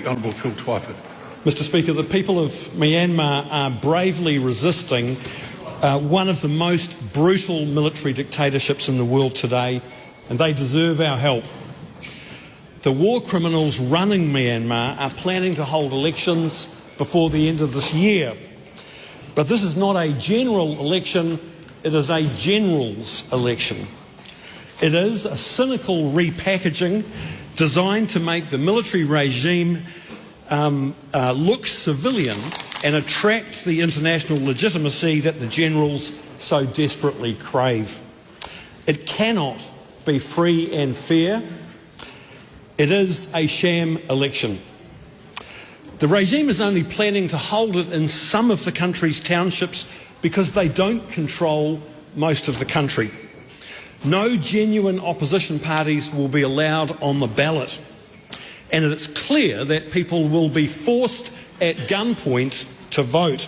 The Honourable Phil Twyford. Mr Speaker, the people of Myanmar are bravely resisting one of the most brutal military dictatorships in the world today, and they deserve our help. The war criminals running Myanmar are planning to hold elections before the end of this year. But this is not a general election, it is a general's election. It is a cynical repackaging designed to make the military regime look civilian and attract the international legitimacy that the generals so desperately crave. It cannot be free and fair. It is a sham election. The regime is only planning to hold it in some of the country's townships because they don't control most of the country. No genuine opposition parties will be allowed on the ballot, and it's clear that people will be forced at gunpoint to vote.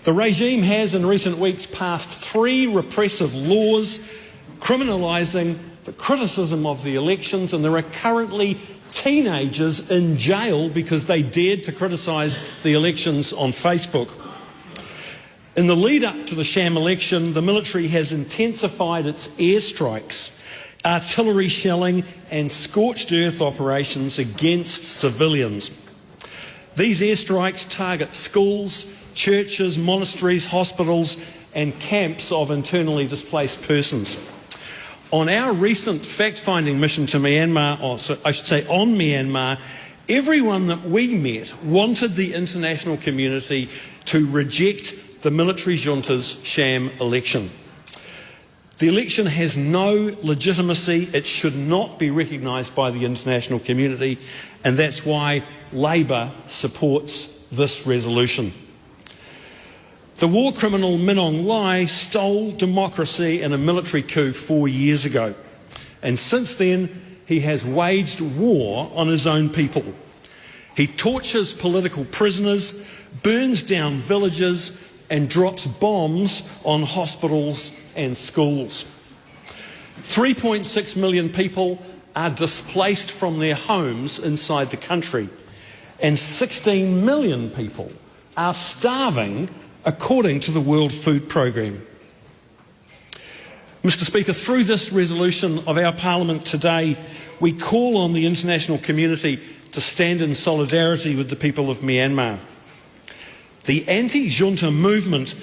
The regime has in recent weeks passed 3 repressive laws criminalising the criticism of the elections, and there are currently teenagers in jail because they dared to criticise the elections on Facebook. In the lead up to the sham election, the military has intensified its airstrikes, artillery shelling and scorched earth operations against civilians. These airstrikes target schools, churches, monasteries, hospitals and camps of internally displaced persons. On our recent fact-finding mission to Myanmar, on Myanmar, everyone that we met wanted the international community to reject the military junta's sham election. The election has no legitimacy, it should not be recognised by the international community, and that's why Labor supports this resolution. The war criminal Min Aung Hlaing stole democracy in a military coup 4 years ago, and since then he has waged war on his own people. He tortures political prisoners, burns down villages and drops bombs on hospitals and schools. 3.6 million people are displaced from their homes inside the country, and 16 million people are starving according to the World Food Programme. Mr Speaker, through this resolution of our Parliament today, we call on the international community to stand in solidarity with the people of Myanmar. The anti-junta movement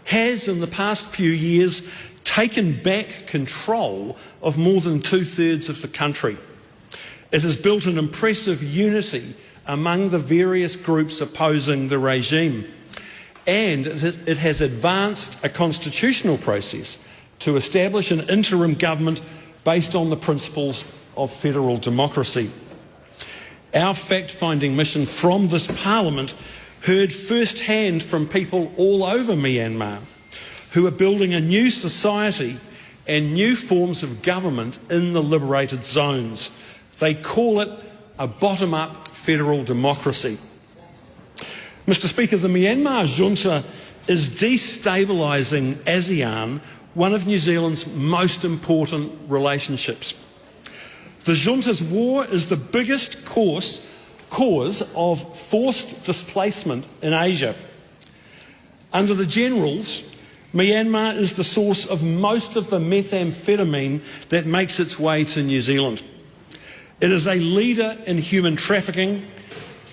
has, in the past few years, taken back control of more than 2/3 of the country. It has built an impressive unity among the various groups opposing the regime, and it has advanced a constitutional process to establish an interim government based on the principles of federal democracy. Our fact-finding mission from this Parliament heard firsthand from people all over Myanmar who are building a new society and new forms of government in the liberated zones. They call it a bottom-up federal democracy. Mr Speaker, the Myanmar junta is destabilising ASEAN, one of New Zealand's most important relationships. The junta's war is the biggest cause of forced displacement in Asia. Under the generals, Myanmar is the source of most of the methamphetamine that makes its way to New Zealand. It is a leader in human trafficking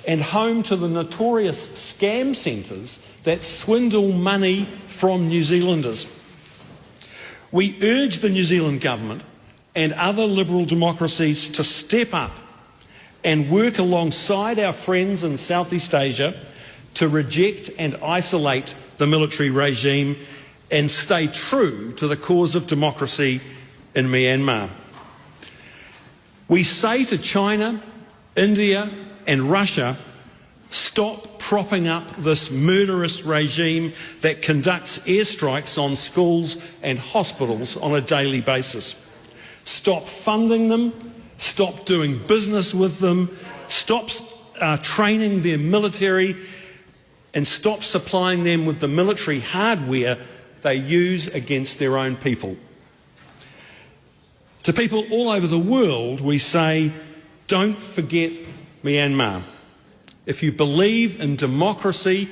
and home to the notorious scam centres that swindle money from New Zealanders. We urge the New Zealand government and other liberal democracies to step up and work alongside our friends in Southeast Asia to reject and isolate the military regime and stay true to the cause of democracy in Myanmar. We say to China, India and Russia, stop propping up this murderous regime that conducts airstrikes on schools and hospitals on a daily basis. Stop funding them, stop doing business with them, stop training their military, and stop supplying them with the military hardware they use against their own people. To people all over the world, we say, don't forget Myanmar. If you believe in democracy,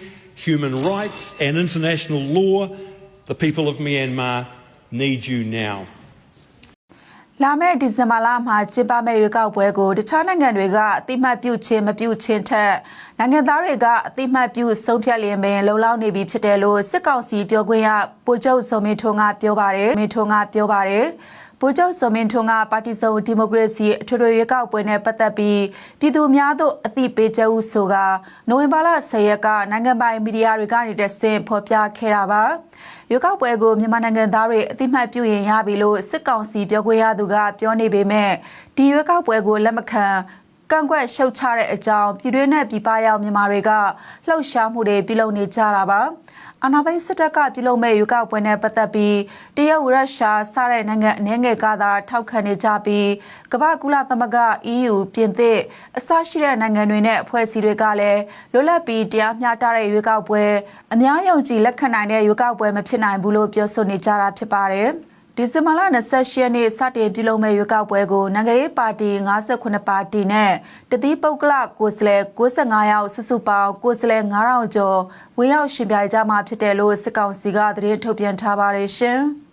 human rights and international law, the people of Myanmar need you now. လာမယ့်ဒီဇင်ဘာလမှာကျင်းပမယ့်ရွေးကောက်ပွဲကိုတခြားနိုင်ငံတွေကအတိမတ်ပြုခြင်းမပြုခြင်းထက်နိုင်ငံသားတွေကအတိမတ်ပြုဆုံးဖြတ်လျင်ပင်လုံလောက်နေပြီဖြစ်တယ်လို့စစ်ကောင်စီပြောခွင့်ရဗိုလ်ချုပ်စောမင်းထွန်းကပြောပါတယ်။ဗိုလ်ချုပ်စောမင်းထွန်းကပါတီစုံဒီမိုကရေစီအထွေထွေရွေးကောက်ပွဲနဲ့ပတ်သက်ပြီးပြည်သူများသို့အသိပေးချက်ဦးဆိုကနိုဝင်ဘာလ10ရက်ကနိုင်ငံပိုင်မီဒီယာတွေကနေတဆင့်ဖော်ပြခဲ့တာပါ။ရွေးကောက်ပွဲကိုမြန်မာနိုင်ငံသားတွေအသိမှတ်ပြုရင်ရပြီလို့စစ်ကောင်စီပြောခွင့်ရသူကပြောနေပေမဲ့ဒီရွေးကောက်ပွဲကိုလက်မခံကန့်ကွက်ရှုတ်ချတဲ့အကြောင်းပြည်တွင်းနဲ့ပြည်ပရောက်မြန်မာတွေကလှုပ်ရှားမှုတွေပြုလုပ်နေကြတာပါအာဏာသိမ်းစစ်တပ်ကပြုလုပ်မဲ့ရွေးကောက်ပွဲနဲ့ပတ်သက်ပြီးတရုတ်ရုရှားစတဲ့နိုင်ငံအနည်းငယ်ကသာထောက်ခံနေကြပြီးကမ္ဘာကုလသမဂ္ဂ EU ပြင်သစ်အစရှိတဲ့နိုင်ငံတွေနဲ့အဖွဲ့အစည်းတွေကလည်းလွတ်လပ်ပြီးတရားမျှတတဲ့ရွေးကောက်ပွဲအများယုံကြည်လက်ခံနိုင်တဲ့ရွေးကောက်ပွဲမဖြစ်နိုင်ဘူးလို့ပြောဆိုနေကြတာဖြစ်ပါတယ်ဒီဇင်ဘာလ28ရက်နေ့စတင်ပြုလုပ်မဲ့ရွေးကောက်ပွဲကိုနိုင်ငံရေးပါတီ58ပါတီနဲ့တသီးပုဂ္ဂလကိုယ်စားလှယ်95ယောက်စုစုပေါင်းကိုယ်စားလှယ်9000ကျော်ဝင်ရောက်ရှင်ပြိုင်ကြမှာဖြစ်တယ်လို့စစ်ကောင်စီကသတင်းထုတ်ပြန်ထားပါတယ်ရှင်။